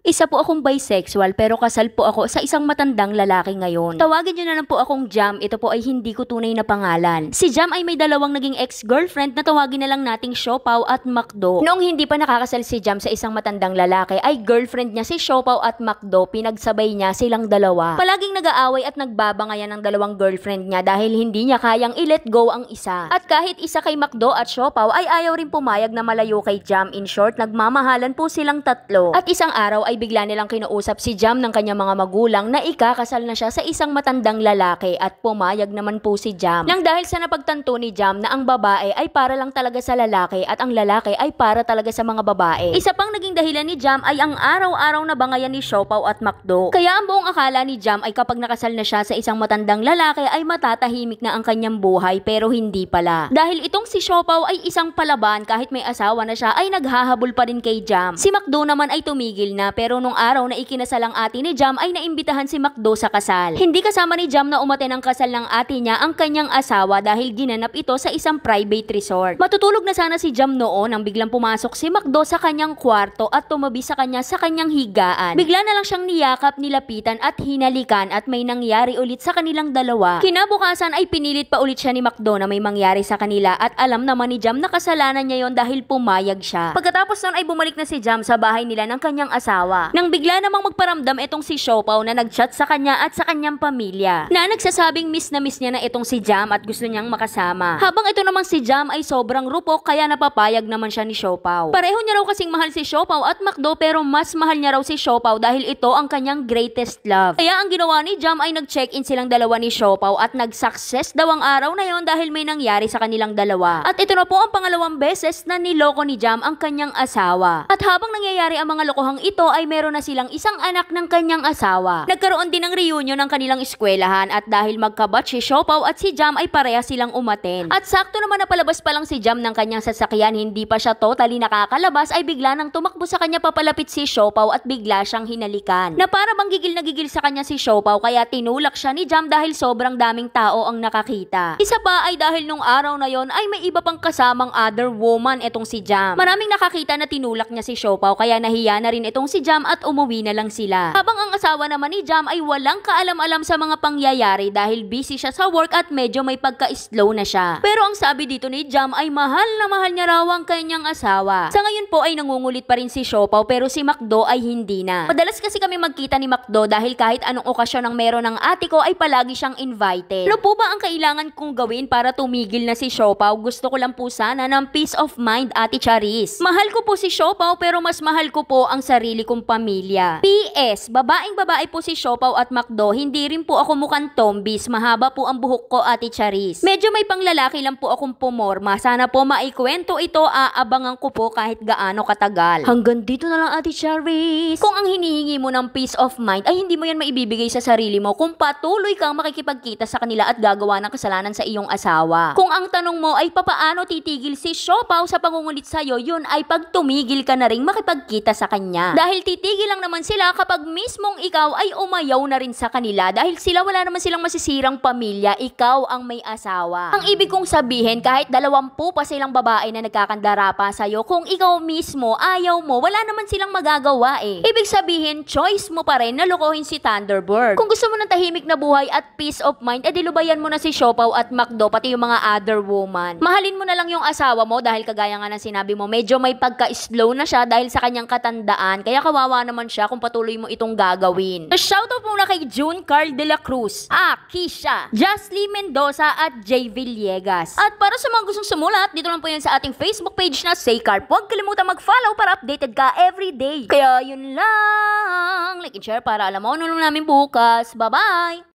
Isa po akong bisexual pero kasal po ako sa isang matandang lalaki ngayon. Tawagin niyo na lang po akong Jam, ito po ay hindi ko tunay na pangalan. Si Jam ay may dalawang naging ex-girlfriend na tawagin na lang nating Siopaw at Macdo. Noong hindi pa nakakasal si Jam sa isang matandang lalaki ay girlfriend niya si Siopaw at Macdo, pinagsabay niya silang dalawa. Palaging nag-aaway at nagbabangayan ng dalawang girlfriend niya dahil hindi niya kayang i-let go ang isa. At kahit isa kay Macdo at Siopaw ay ayaw rin pumayag na malayo kay Jam. In short, nagmamahalan po silang tatlo. At isang araw ay bigla nilang kinausap si Jam ng kanyang mga magulang na ikakasal na siya sa isang matandang lalaki at pumayag naman po si Jam. Nang dahil sa napagtanto ni Jam na ang babae ay para lang talaga sa lalaki at ang lalaki ay para talaga sa mga babae. Isa pang naging dahilan ni Jam ay ang araw-araw na bangayan ni Siopaw at Macdo. Kaya ang buong akala ni Jam ay kapag nakasal na siya sa isang matandang lalaki ay matatahimik na ang kanyang buhay, pero hindi pala. Dahil itong si Siopaw ay isang palaban, kahit may asawa na siya ay naghahabol pa rin kay Jam. Si Macdo naman ay tumigil na, pero nung araw na ikinasal ang ate ni Jam ay naimbitahan si Macdo sa kasal. Hindi kasama ni Jam na umaten ang kasal ng ate niya ang kanyang asawa dahil ginanap ito sa isang private resort. Matutulog na sana si Jam noon nang biglang pumasok si Macdo sa kanyang kwarto at tumabi sa kanya sa kanyang higaan. Bigla na lang siyang niyakap, nilapitan at hinalikan at may nangyari ulit sa kanilang dalawa. Kinabukasan ay pinilit pa ulit siya ni Macdo na may mangyari sa kanila at alam naman ni Jam na kasalanan niya yon dahil pumayag siya. Pagkatapos nun ay bumalik na si Jam sa bahay nila ng kanyang asawa. Nang bigla namang magparamdam itong si Siopaw na nagchat sa kanya at sa kanyang pamilya na nagsasabing miss na miss niya na itong si Jam at gusto niyang makasama. Habang ito namang si Jam ay sobrang rupok kaya napapayag naman siya ni Siopaw. Pareho niya raw kasing mahal si Siopaw at Macdo pero mas mahal niya raw si Siopaw dahil ito ang kanyang greatest love. Kaya ang ginawa ni Jam ay nag-check-in silang dalawa ni Siopaw at nag-success daw ang araw na yon dahil may nangyari sa kanilang dalawa. At ito na po ang pangalawang beses na niloko ni Jam ang kanyang asawa. At habang nangyayari ang mga lokohang ito ay meron na silang isang anak ng kanyang asawa. Nagkaroon din ng reunion ng kanilang eskwelahan at dahil magkabatch si Siopaw at si Jam ay pareha silang umaten. At sakto naman na palabas pa lang si Jam ng kanyang sasakyan, hindi pa siya totally nakakalabas ay bigla nang tumakbo sa kanya papalapit si Siopaw at bigla siyang hinalikan. Na para bang gigil na gigil sa kanya si Siopaw kaya tinulak siya ni Jam dahil sobrang daming tao ang nakakita. Isa pa ay dahil nung araw na yon ay may iba pang kasamang other woman etong si Jam. Maraming nakakita na tinulak niya si Siopaw kaya nahiya na rin itong si Jam at umuwi na lang sila. Habang ang asawa naman ni Jam ay walang kaalam-alam sa mga pangyayari dahil busy siya sa work at medyo may pagka-slow na siya. Pero ang sabi dito ni Jam ay mahal na mahal niya raw ang kanyang asawa. Sa ngayon po ay nangungulit pa rin si Siopaw pero si Macdo ay hindi na. Madalas kasi kami magkita ni Macdo dahil kahit anong okasyon ang meron ng ate ko ay palagi siyang invited. Ano po ba ang kailangan kong gawin para tumigil na si Siopaw? Gusto ko lang po sana ng peace of mind, Ate Charis. Mahal ko po si Siopaw pero mas mahal ko po ang sarili kong pamilya. PS, babaeng-babae po si Siopaw at Macdo, hindi rin po ako mukhang tombis. Mahaba po ang buhok ko, Ate Charis. Medyo may panglalaki lang po akong pumorma. Sana po maikwento ito, aabangan ko po kahit gaano katagal. Hanggang dito na lang, Ate Charis. Kung ang hinihingi mo ng peace of mind ay hindi mo yan maibibigay sa sarili mo kung patuloy kang makikipagkita sa kanila at gagawa ng kasalanan sa iyong asawa. Kung ang tanong mo ay papaano titigil si Siopaw sa pangungulit sa'yo, yun ay pag tumigil ka na rin makipagkita sa kanya. Dahil titigil lang naman sila kapag mismong ikaw ay umayaw na rin sa kanila dahil sila wala naman silang masisirang pamilya, ikaw ang may asawa. Ang ibig kong sabihin, kahit 20 pa silang babae na nagkakandara pa sa'yo, kung ikaw mismo ayaw mo, wala naman silang magagawa eh. Ibig sabihin, choice mo pa rin na lokohin si Thunderbird. Kung gusto mo ng tahimik na buhay at peace of mind, edi lubayan mo na si Siopaw at Macdo pati yung mga other woman. Mahalin mo na lang yung asawa mo dahil kagaya nga ng sinabi mo, medyo may pagka-slow na siya dahil sa kanyang katandaan, kaya kawawa naman siya kung patuloy mo itong gagawin. So, shoutout muna kay June Carl de la Cruz, Kisha, Jasly Mendoza at J. Villegas. At para sa mga gustong sumulat, dito lang po yan sa ating Facebook page na Saycarp. Huwag kalimutan mag-follow para updated ka everyday. Kaya yun lang, like and share para alam mo ano namin bukas. Bye-bye!